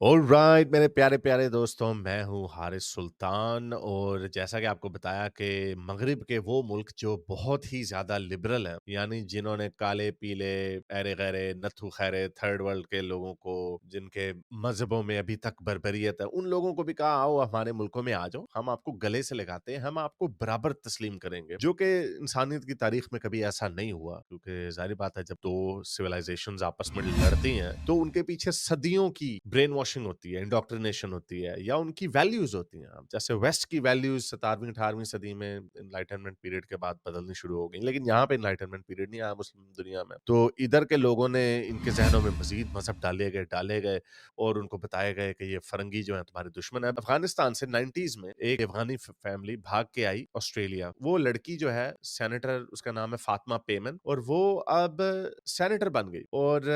Alright मेरे प्यारे प्यारे दोस्तों, मैं हूँ हारिस सुल्तान। और जैसा कि आपको बताया कि मगरिब के वो मुल्क जो बहुत ही ज़्यादा लिबरल हैं, यानी जिन्होंने काले पीले ऐरे गैरे नत्थु खैरे थर्ड वर्ल्ड के लोगों को, जिनके मजहबों में अभी तक बर्बरियत है, उन लोगों को भी कहा आओ हमारे मुल्कों में आ जाओ, हम आपको गले से लगाते हैं, हम आपको बराबर तस्लीम करेंगे। जो कि इंसानियत की तारीख में कभी ऐसा नहीं हुआ, क्योंकि जाहिर बात है जब दो सिविलाइजेशंस आपस में लड़ती हैं तो उनके पीछे सदियों की ब्रेन वॉशिंग होती है, इंडोक्ट्रिनेशन होती है, या उनकी वैल्यूज होती हैं। अब जैसे वेस्ट की वैल्यूज 17वीं 18वीं सदी में इनलाइटनमेंट पीरियड के बाद बदलनी शुरू हो गई, लेकिन यहाँ पे इनलाइटनमेंट पीरियड नहीं आया मुस्लिम दुनिया में। तो इधर के लोगों ने इनके जहनों में मजीद मजहब डाले गए और उनको बताया गया कि ये फरंगी जो है तुम्हारे दुश्मन है। अफगानिस्तान से 90s में एक अफगानी फैमिली भाग के आई ऑस्ट्रेलिया। वो लड़की जो है सेनेटर, उसका नाम है फातिमा पेमन, और वो अब सेनेटर बन गई। और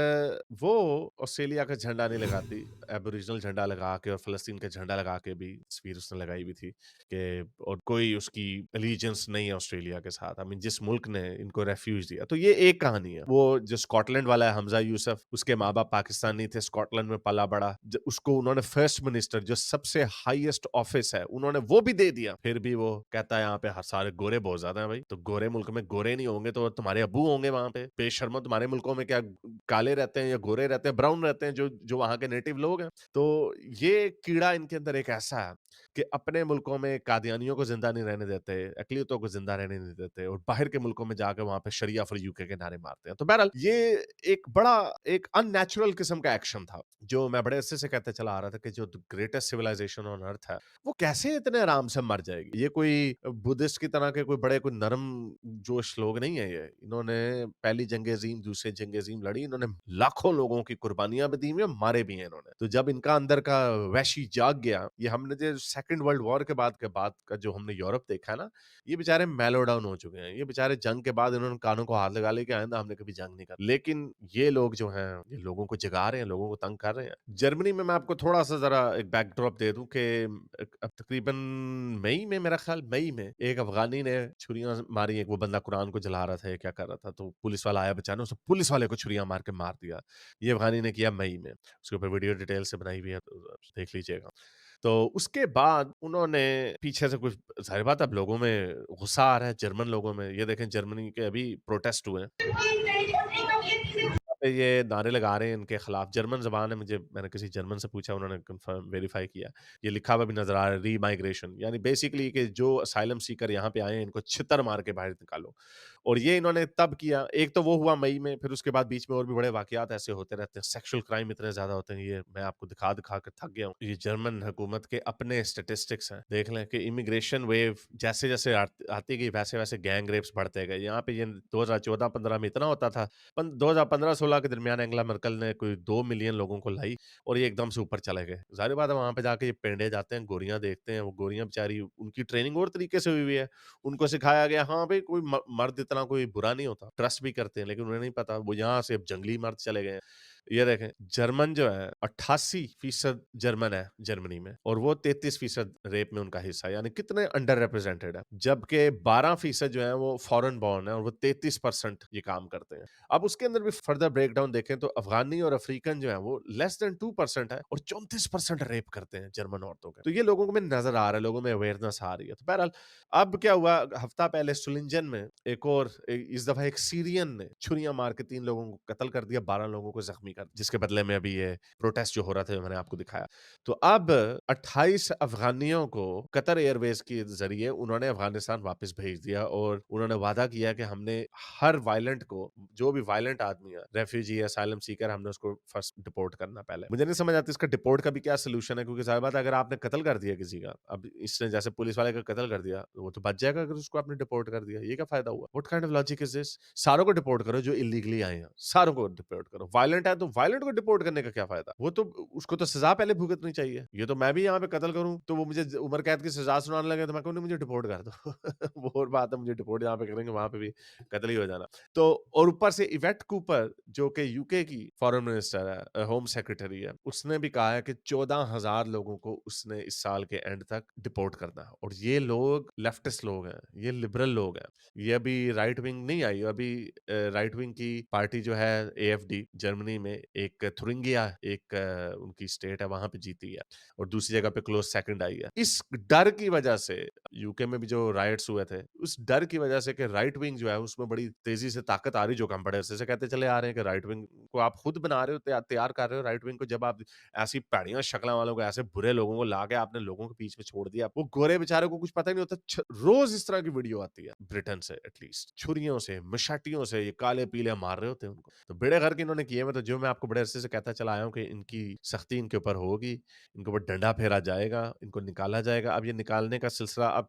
वो ऑस्ट्रेलिया का झंडा नहीं लगाती, एबोरिजिनल झंडा लगा के और फलस्तीन का झंडा लगा के भी तस्वीर उसने लगाई हुई थी कि और कोई उसकी एलिजेंस नहीं है ऑस्ट्रेलिया के साथ। आई मीन जिस मुल्क ने इनको रेफ्यूज दिया। तो ये एक कहानी है। वो जो स्कॉटलैंड वाला है हमजा यूसुफ, उसके माँ बाप पाकिस्तानी थे, स्कॉटलैंड में पला बड़ा। उसको उन्होंने फर्स्ट मिनिस्टर, जो सबसे हाईएस्ट ऑफिस है, उन्होंने वो भी दे दिया। फिर भी वो कहता है यहाँ पे हर सारे गोरे बहुत ज्यादा है। भाई तो गोरे मुल्क में गोरे नहीं होंगे तो तुम्हारे अब्बू होंगे वहां पे? बेशर्मो, तुम्हारे मुल्कों में क्या काले रहते हैं या गोरे रहते हैं, ब्राउन रहते हैं जो जो वहां के नेटिव लोग हैं? तो ये कीड़ा इनके अंदर एक ऐसा है कि अपने मुल्कों में कादियानियों को जिंदा नहीं रहने देते, अकलियतों को जिंदा रहने नहीं देते, और बाहर के मुल्कों में जाकर वहां पे शरिया फॉर यूके के नारे मारते हैं। तो बहरहाल ये एक बड़ा एक अननेचुरल किस्म का एक्शन था, जो मैं बड़े अरसे से कहते चला आ रहा था कि जो ग्रेटेस्ट सिविलाइजेशन ऑन अर्थ है, वो कैसे इतने आराम से मर जाएगी। ये कोई बुद्धिस्ट की तरह के कोई बड़े कोई नरम जोश लोग नहीं है। ये इन्होंने पहली जंग अजीम, दूसरी जंग अजीम लड़ी, इन्होंने लाखों लोगों की कुर्बानियां भी दी हुई हैं, मारे भी हैं इन्होंने। तो जब इनका अंदर का वैशी जाग गया, ये हमने जो सेकंड वर्ल्ड वॉर के बाद का जो हमने यूरोप देखा ना, ये बेचारे मेलो डाउन हो चुके हैं। ये बेचारे जंग के बाद इन्होंने कानों को हाथ लगा लिया कि आइंदा हमने कभी जंग नहीं कर। लेकिन ये लोग जो हैं, ये लोगों को जगा रहे हैं, लोगों को तंग कर रहे हैं। जर्मनी में मैं आपको थोड़ा सा जरा एक बैकड्रॉप दे दूं कि अब तकरीबन मई में, मेरा ख्याल मई में, एक अफगानी ने छुरियां मारी। एक वो बंदा कुरान को जला रहा था या क्या कर रहा था, तो पुलिस वाला आया बचाने, उसने पुलिस वाले को छुरियां मार के मार दिया। ये अफगानी ने किया मई में। उसके ऊपर वीडियो डिटेल से बनाई हुई है, तो आप देख लीजिएगा। तो उसके बाद उन्होंने पीछे से कुछ, जाहिर बात है अब लोगों में गुस्सा आ रहा है, जर्मन लोगों में। ये देखें जर्मनी के अभी प्रोटेस्ट हुए हैं, पे ये नारे लगा रहे हैं इनके खिलाफ। जर्मन ज़बान है, मैंने किसी जर्मन से पूछा, उन्होंने कंफर्म वेरीफाई किया। ये लिखा हुआ भी नज़र आ रहा है, रीमाइग्रेशन, यानी बेसिकली कि जो असाइलम सीकर यहाँ पे आए हैं, इनको छितर मार के बाहर निकालो। और ये इन्होंने तब किया। एक तो वो हुआ मई में, फिर उसके बाद बीच में और भी बड़े वाक़यात ऐसे होते रहते हैं। सेक्सुअल क्राइम इतने ज़्यादा होते हैं, ये मैं आपको दिखा-दिखा के थक गया हूँ। ये जर्मन हुकूमत के अपने स्टैटिस्टिक्स हैं। देख लें कि इमिग्रेशन वेव जैसे-जैसे आती गई, वैसे-वैसे गैंग रेप्स बढ़ते गए। यहाँ पे ये 2014-15 में इतना होता था, 2015-16 के दरमियान एंगेला मर्केल ने कोई 2 मिलियन लोगों को लाई, और ये एकदम से ऊपर चले गए। ज़ाहिर बात है वहाँ पे जाके ये पेंडे जाते हैं, गोरियाँ देखते हैं, वो गोरियाँ बेचारी, उनकी ट्रेनिंग और तरीके से हुई हुई है। उनको सिखाया गया, हाँ भाई कोई मर्द इतना कोई बुरा नहीं होता, ट्रस्ट भी करते हैं, लेकिन उन्हें नहीं पता वो यहाँ से अब जंगली मर्द चले गए हैं। ये देखें, जर्मन जो है 88% जर्मन है जर्मनी में, और वो 33% रेप में उनका हिस्सा है, यानी कितने अंडर रिप्रेजेंटेड है। जबकि 12% जो है वो फॉरेन बॉर्न है, और वो 33% ये काम करते हैं। अब उसके अंदर भी फर्दर ब्रेकडाउन देखें तो अफगानी और अफ्रीकन जो है वो लेस देन 2% है, और 34% रेप करते हैं जर्मन औरतों के। तो ये लोगों को में नजर आ रहा है, लोगों में अवेयरनेस आ रही है। तो बहरहाल अब क्या हुआ, हफ्ता पहले सुलिंजन में एक और इस दफा एक सीरियन ने छुरियां मार के 3 लोगों को कत्ल कर दिया, 12 लोगों को जख्मी कर, जिसके बदले में अभी ये प्रोटेस्ट जो हो रहा था, जो मैंने आपको दिखाया। तो अब 28 अफगानियों को कतर एयरवेज के जरिए उन्होंने अफगानिस्तान वापस भेज दिया, और उन्होंने वादा किया कि हमने हर वायलेंट को, जो भी वायलेंट आदमी है, रेफ्यूजी है, असाइलम सीकर, हमने उसको फर्स्ट डिपोर्ट करना पहले। मुझे नहीं समझ आती इसका डिपोर्ट का भी क्या सोल्यूशन है, क्योंकि जाहिर बात है अगर आपने कत्ल कर दिया किसी का, अब इसने जैसे पुलिस वाले का कत्ल कर दिया, वो तो बच जाएगा अगर उसको आपने डिपोर्ट कर दिया। ये क्या फायदा हुआ? What kind of logic is this? सारों को डिपोर्ट करो जो इलीगली आए हैं, सारों को डिपोर्ट करो। वायलेंट है तो वायलेंट को डिपोर्ट करने का क्या फायदा? वो तो, उसको तो सजा पहले भुगतनी चाहिए। ये तो मैं भी यहाँ पे कत्ल करूं तो वो मुझे उम्र कैद की सजा सुनाने लगे, तो मैं कहूँ मुझे डिपोर्ट कर दो। वो और बात है, मुझे डिपोर्ट यहाँ पे करेंगे, वहां पे भी कत्ल ही हो जाना। तो और ऊपर से इवेट कूपर, जो कि यूके की फॉरेन मिनिस्टर है, होम सेक्रेटरी है, उसने भी कहा है कि 14,000 लोगों को उसने इस साल के एंड तक डिपोर्ट करना है। और ये लोग लेफ्टिस्ट लोग हैं, ये लिबरल लोग हैं। ये अभी राइट विंग नहीं आई, अभी राइट विंग की पार्टी जो है एएफडी जर्मनी में, एक थुरिंगिया एक उनकी स्टेट है, वहाँ पे जीती है और दूसरी जगह पे क्लोज़ सेकंड आई है। इस डर की वजह से यूके में भी जो रायट्स हुए थे, उस डर की वजह से कि राइट विंग जो है उसमें बड़ी तेज़ी से ताकत आ रही, जो कि हम बड़े अरसे से कहते चले आ रहे हैं कि राइट विंग को आप खुद बना रहे हो, तैयार कर रहे हो राइट विंग को, जब आप ऐसी भैड़ियाँ शक्लों वालों को, ऐसे बुरे लोगों को लाके आपने लोगों के बीच में छोड़ दिया। वो गोरे बेचारे को कुछ पता ही नहीं होता। रोज़ इस तरह की वीडियो आती है ब्रिटेन से, एटलीस्ट छुरियों से, मशाटियों से ये काले-पीले मार रहे होते हैं उनको। तो बेड़े गर्क इन्होंने किए हुए, तो जो मैं आपको बड़े अरसे से कहता चला आया हूँ कि इनकी सख्ती इनके ऊपर होगी, इनके ऊपर डंडा फेरा जाएगा, इनको निकाला जाएगा। अब ये निकालने का सिलसिला अब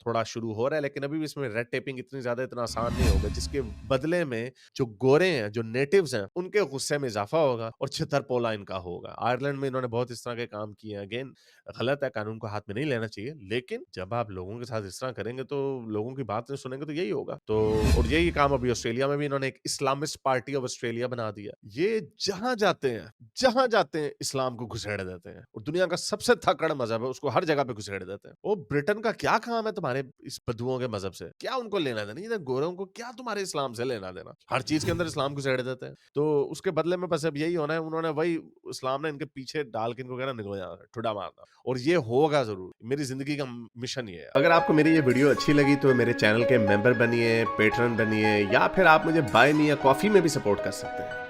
थोड़ा शुरू हो रहा है, लेकिन अभी भी इसमें रेड टेपिंग इतनी ज़्यादा इतना आसान नहीं होगा, जिसके बदले में जो गोरे हैं, जो नेटिव्स हैं, उनके गुस्से में इज़ाफ़ा होगा और छितर-पोला इनका होगा। आयरलैंड में इन्होंने बहुत इस तरह के काम किए हैं। अगेन गलत है, कानून को हाथ में नहीं लेना चाहिए, लेकिन जब आप लोगों के साथ इस तरह करेंगे तो लोगों की बात नहीं सुनेंगे तो यही होगा। तो और यही काम अभी ऑस्ट्रेलिया में भी इन्होंने एक इस्लामिस्ट पार्टी ऑफ ऑस्ट्रेलिया बना दिया। ये जहाँ जाते हैं इस्लाम को घुसेड़ देते हैं और दुनिया का सबसे तकड़ मज़हब है, उसको हर जगह पे घुसेड़ देते हैं। वो ब्रिटेन का क्या काम है तुम्हारे इस बद्दुओं के मज़हब से? क्या उनको लेना-देना? ये गोरों को क्या तुम्हारे इस्लाम से लेना-देना? हर चीज़ के अंदर इस्लाम घुसेड़ देते हैं। तो उसके बदले में बस अब यही होना है, उन्होंने वही इस्लाम ने इनके पीछे डाल के इनको कहना निकल जाना, ठुड्डा मारना, और ये होगा ज़रूर। मेरी ज़िंदगी का मिशन ये है। अगर आपको मेरी ये वीडियो अच्छी लगी तो मेरे चैनल के मेंबर बनिए, पैट्रन बनिए, या फिर आप मुझे बाय मी अ कॉफ़ी में भी सपोर्ट कर सकते हैं।